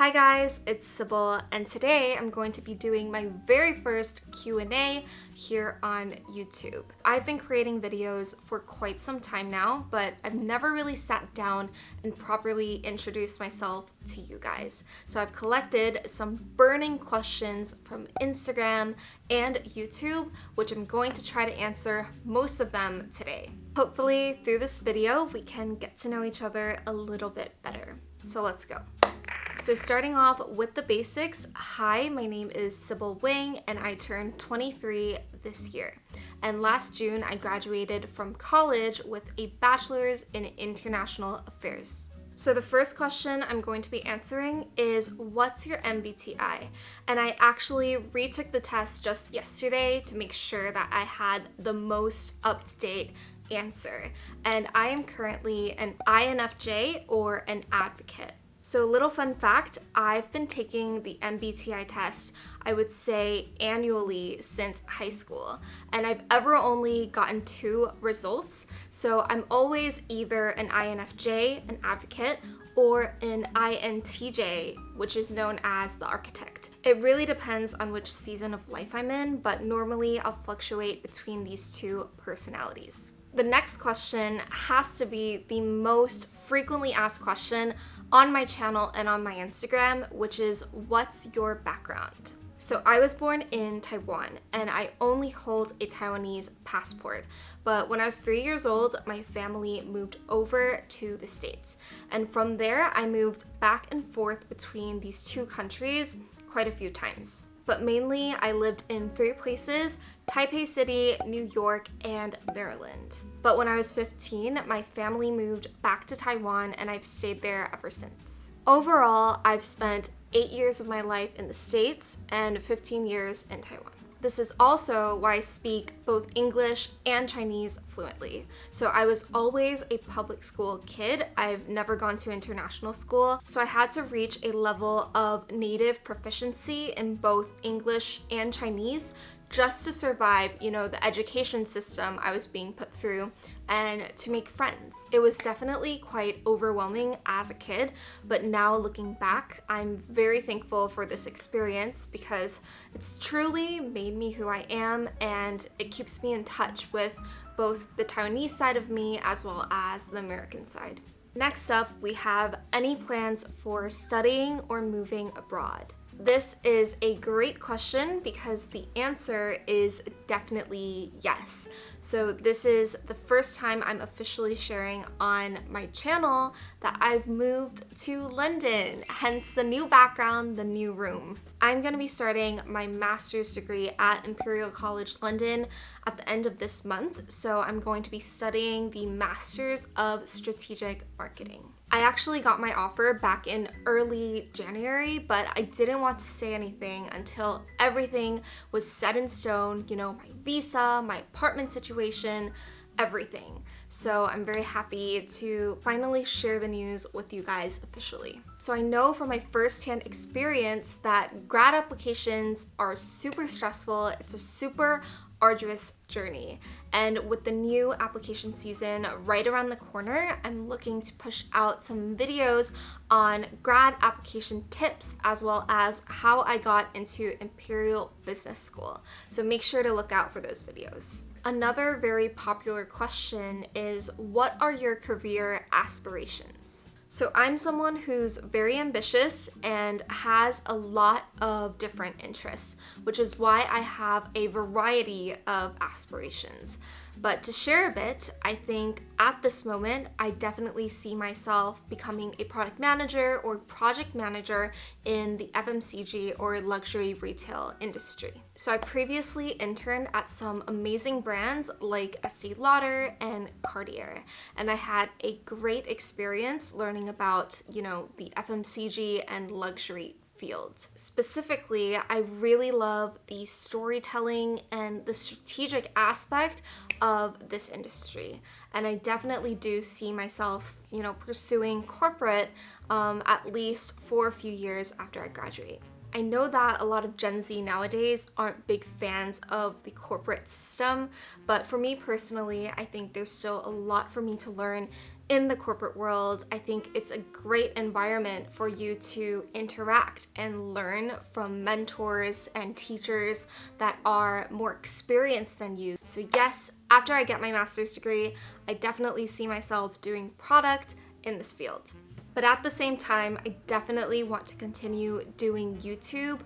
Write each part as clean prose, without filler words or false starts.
Hi guys, it's Sybil, and today I'm going to be doing my very first Q&A here on YouTube. I've been creating videos for quite some time now, but I've never really sat down and properly introduced myself to you guys. So I've collected some burning questions from Instagram and YouTube, which I'm going to try to answer most of them today. Hopefully through this video, we can get to know each other a little bit better. So let's go. So starting off with the basics, hi, my name is Sybil Wang and I turned 23 this year. And last June, I graduated from college with a bachelor's in international affairs. So the first question I'm going to be answering is, what's your MBTI? And I actually retook the test just yesterday to make sure that I had the most up-to-date answer. And I am currently an INFJ or an advocate. So a little fun fact, I've been taking the MBTI test, I would say annually since high school, and I've ever only gotten 2 results. So I'm always either an INFJ, an advocate, or an INTJ, which is known as the architect. It really depends on which season of life I'm in, but normally I'll fluctuate between these 2 personalities. The next question has to be the most frequently asked question on my channel and on my Instagram, which is, what's your background? So I was born in Taiwan and I only hold a Taiwanese passport. But when I was 3 years old, my family moved over to the States. And from there, I moved back and forth between these 2 countries quite a few times. But mainly, I lived in 3 places: Taipei City, New York, and Maryland. But when I was 15, my family moved back to Taiwan and I've stayed there ever since. Overall, I've spent 8 years of my life in the States and 15 years in Taiwan. This is also why I speak both English and Chinese fluently. So I was always a public school kid. I've never gone to international school. So I had to reach a level of native proficiency in both English and Chinese just to survive, the education system I was being put through and to make friends. It was definitely quite overwhelming as a kid, but now looking back, I'm very thankful for this experience because it's truly made me who I am, and it keeps me in touch with both the Taiwanese side of me as well as the American side. Next up, we have any plans for studying or moving abroad? This is a great question because the answer is definitely yes. So this is the first time I'm officially sharing on my channel that I've moved to London, hence the new background, the new room. I'm going to be starting my master's degree at Imperial College London at the end of this month, so I'm going to be studying the Masters of Strategic Marketing. I actually got my offer back in early January, but I didn't want to say anything until everything was set in stone, my visa, my apartment situation, everything. So I'm very happy to finally share the news with you guys officially. So I know from my firsthand experience that grad applications are super stressful. It's a super arduous journey. And with the new application season right around the corner, I'm looking to push out some videos on grad application tips as well as how I got into Imperial Business School. So make sure to look out for those videos. Another very popular question is, what are your career aspirations? So I'm someone who's very ambitious and has a lot of different interests, which is why I have a variety of aspirations. But to share a bit, I think at this moment, I definitely see myself becoming a product manager or project manager in the FMCG or luxury retail industry. So I previously interned at some amazing brands like Estee Lauder and Cartier, and I had a great experience learning about, the FMCG and luxury fields. Specifically, I really love the storytelling and the strategic aspect of this industry. And I definitely do see myself, pursuing corporate at least for a few years after I graduate. I know that a lot of Gen Z nowadays aren't big fans of the corporate system, but for me personally, I think there's still a lot for me to learn in the corporate world, I think it's a great environment for you to interact and learn from mentors and teachers that are more experienced than you. So yes, after I get my master's degree, I definitely see myself doing product in this field. But at the same time, I definitely want to continue doing YouTube,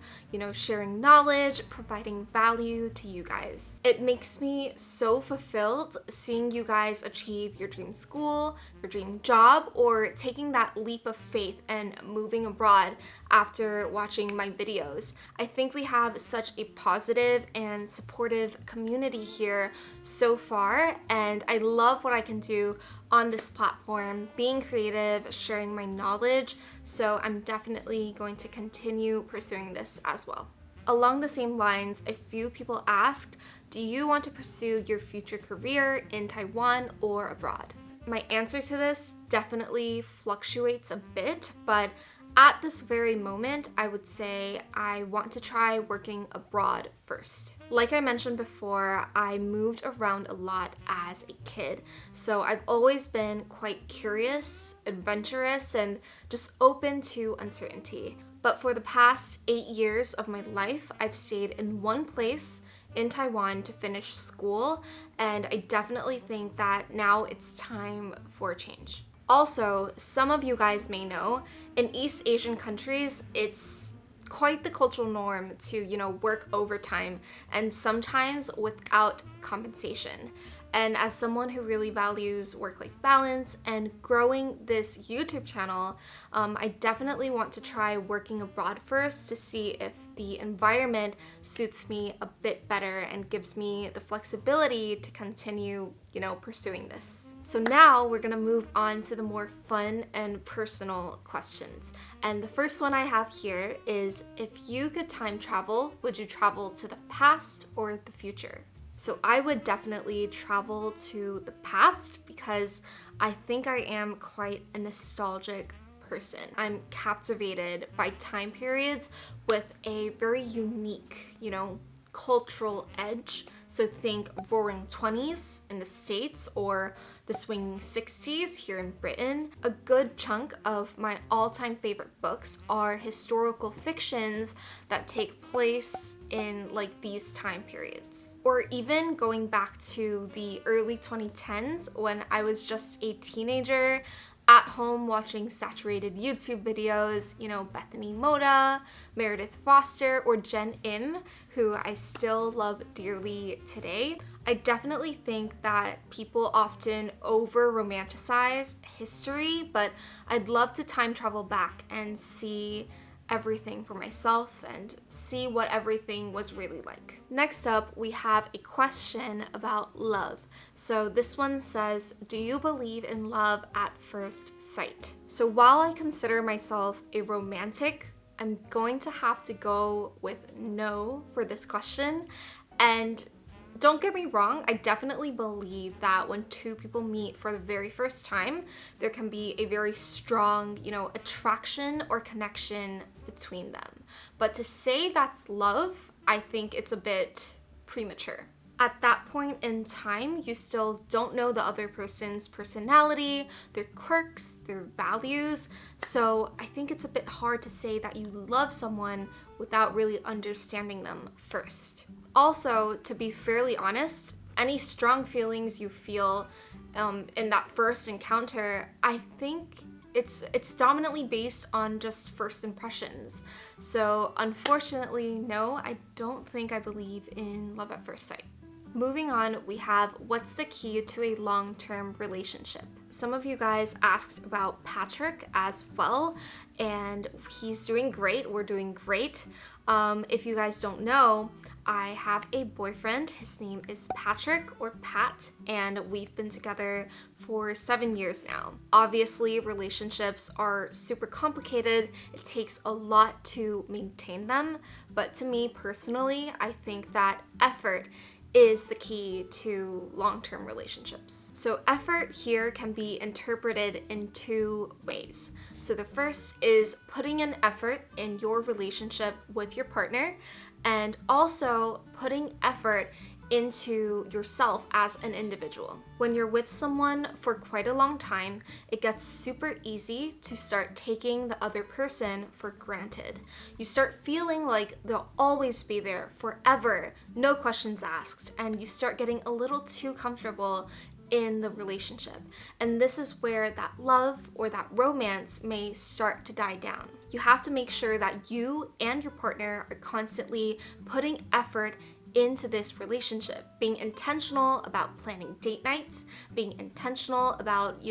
sharing knowledge, providing value to you guys. It makes me so fulfilled seeing you guys achieve your dream school, your dream job, or taking that leap of faith and moving abroad after watching my videos. I think we have such a positive and supportive community here so far, and I love what I can do on this platform, being creative, sharing my knowledge, so I'm definitely going to continue pursuing this as well. Along the same lines, a few people asked, do you want to pursue your future career in Taiwan or abroad? My answer to this definitely fluctuates a bit, but at this very moment, I would say I want to try working abroad first. Like I mentioned before, I moved around a lot as a kid, so I've always been quite curious, adventurous, and just open to uncertainty. But for the past 8 years of my life, I've stayed in one place in Taiwan to finish school, and I definitely think that now it's time for a change. Also, some of you guys may know, in East Asian countries, it's quite the cultural norm to, work overtime and sometimes without compensation. And as someone who really values work-life balance and growing this YouTube channel, I definitely want to try working abroad first to see if the environment suits me a bit better and gives me the flexibility to continue, pursuing this. So now we're gonna move on to the more fun and personal questions. And the first one I have here is, if you could time travel, would you travel to the past or the future? So I would definitely travel to the past because I think I am quite a nostalgic person. I'm captivated by time periods with a very unique, cultural edge. So think Roaring 20s in the States or the Swinging 60s here in Britain. A good chunk of my all-time favorite books are historical fictions that take place in these time periods. Or even going back to the early 2010s when I was just a teenager at home watching saturated YouTube videos, Bethany Moda, Meredith Foster, or Jen Im, who I still love dearly today. I definitely think that people often over-romanticize history, but I'd love to time travel back and see everything for myself and see what everything was really like. Next up, we have a question about love. So this one says, do you believe in love at first sight? So while I consider myself a romantic, I'm going to have to go with no for this question. And don't get me wrong, I definitely believe that when two people meet for the very first time, there can be a very strong, attraction or connection between them. But to say that's love, I think it's a bit premature. At that point in time, you still don't know the other person's personality, their quirks, their values. So I think it's a bit hard to say that you love someone without really understanding them first. Also, to be fairly honest, any strong feelings you feel in that first encounter, I think it's dominantly based on just first impressions. So unfortunately, no, I don't think I believe in love at first sight. Moving on, we have, what's the key to a long-term relationship? Some of you guys asked about Patrick as well, and he's doing great. We're doing great. If you guys don't know, I have a boyfriend. His name is Patrick, or Pat, and we've been together for 7 years now. Obviously, relationships are super complicated. It takes a lot to maintain them, but to me personally, I think that effort is the key to long-term relationships. So effort here can be interpreted in two ways. So the first is putting an effort in your relationship with your partner, and also putting effort into yourself as an individual. When you're with someone for quite a long time, it gets super easy to start taking the other person for granted. You start feeling like they'll always be there forever, no questions asked, and you start getting a little too comfortable in the relationship. And this is where that love or that romance may start to die down. You have to make sure that you and your partner are constantly putting effort into this relationship, being intentional about planning date nights, being intentional about,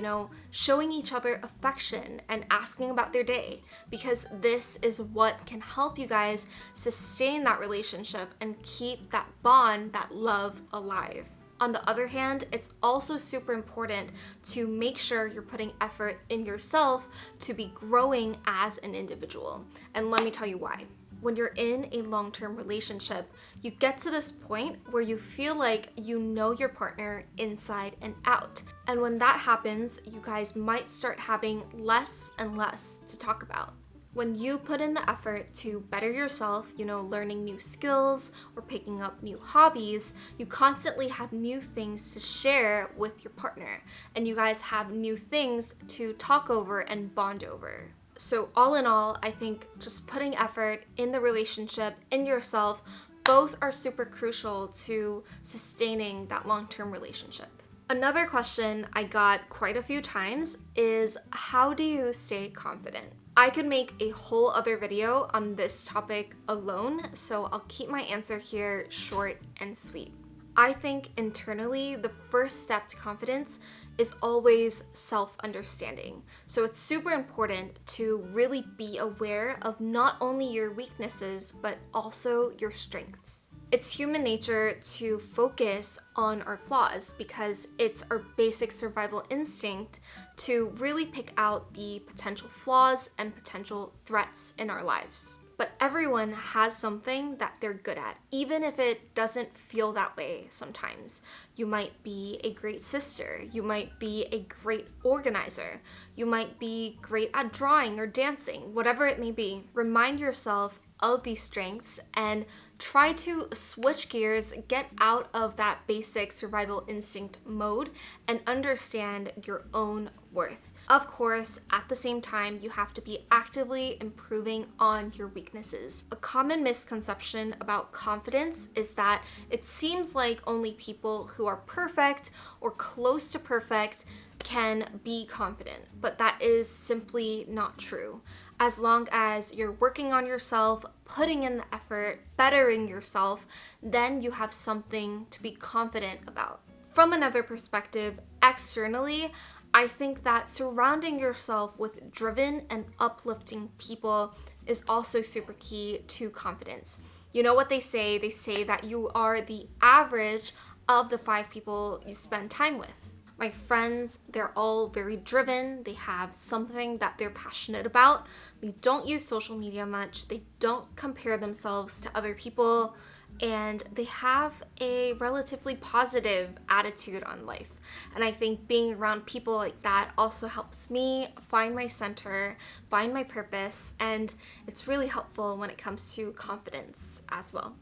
showing each other affection and asking about their day, because this is what can help you guys sustain that relationship and keep that bond, that love alive. On the other hand, it's also super important to make sure you're putting effort in yourself to be growing as an individual. And let me tell you why. When you're in a long-term relationship, you get to this point where you feel like you know your partner inside and out. And when that happens, you guys might start having less and less to talk about. When you put in the effort to better yourself, learning new skills or picking up new hobbies, you constantly have new things to share with your partner. And you guys have new things to talk over and bond over. So all in all, I think just putting effort in the relationship, in yourself, both are super crucial to sustaining that long-term relationship. Another question I got quite a few times is, how do you stay confident? I could make a whole other video on this topic alone, so I'll keep my answer here short and sweet. I think internally, the first step to confidence is always self-understanding. So it's super important to really be aware of not only your weaknesses, but also your strengths. It's human nature to focus on our flaws because it's our basic survival instinct to really pick out the potential flaws and potential threats in our lives. But everyone has something that they're good at, even if it doesn't feel that way sometimes. You might be a great sister, you might be a great organizer, you might be great at drawing or dancing, whatever it may be. Remind yourself of these strengths and try to switch gears, get out of that basic survival instinct mode, and understand your own worth. Of course, at the same time, you have to be actively improving on your weaknesses. A common misconception about confidence is that it seems like only people who are perfect or close to perfect can be confident, but that is simply not true. As long as you're working on yourself, putting in the effort, bettering yourself, then you have something to be confident about. From another perspective, externally, I think that surrounding yourself with driven and uplifting people is also super key to confidence. You know what they say? They say that you are the average of the 5 people you spend time with. My friends, they're all very driven. They have something that they're passionate about. They don't use social media much. They don't compare themselves to other people. And they have a relatively positive attitude on life. And I think being around people like that also helps me find my center, find my purpose, and it's really helpful when it comes to confidence as well.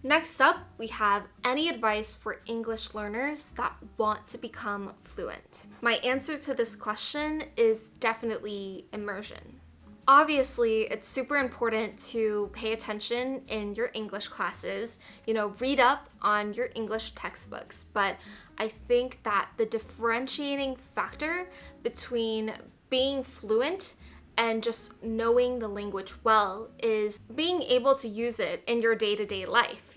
Next up, we have any advice for English learners that want to become fluent. My answer to this question is definitely immersion. Obviously, it's super important to pay attention in your English classes, read up on your English textbooks, but I think that the differentiating factor between being fluent and just knowing the language well is being able to use it in your day-to-day life,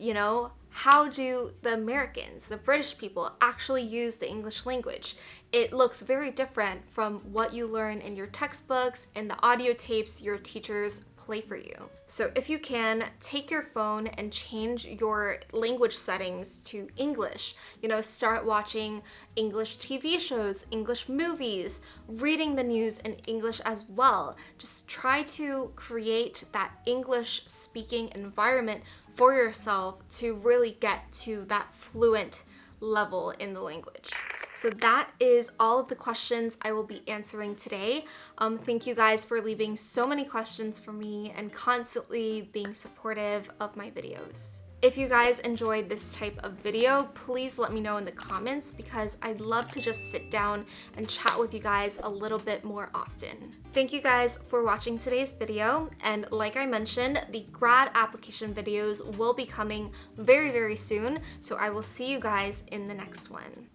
How do the Americans, the British people, actually use the English language? It looks very different from what you learn in your textbooks and the audio tapes your teachers play for you. So if you can, take your phone and change your language settings to English. Start watching English TV shows, English movies, reading the news in English as well. Just try to create that English speaking environment for yourself to really get to that fluent level in the language. So that is all of the questions I will be answering today. Thank you guys for leaving so many questions for me and constantly being supportive of my videos. If you guys enjoyed this type of video, please let me know in the comments because I'd love to just sit down and chat with you guys a little bit more often. Thank you guys for watching today's video, and like I mentioned, the grad application videos will be coming very, very soon, so I will see you guys in the next one.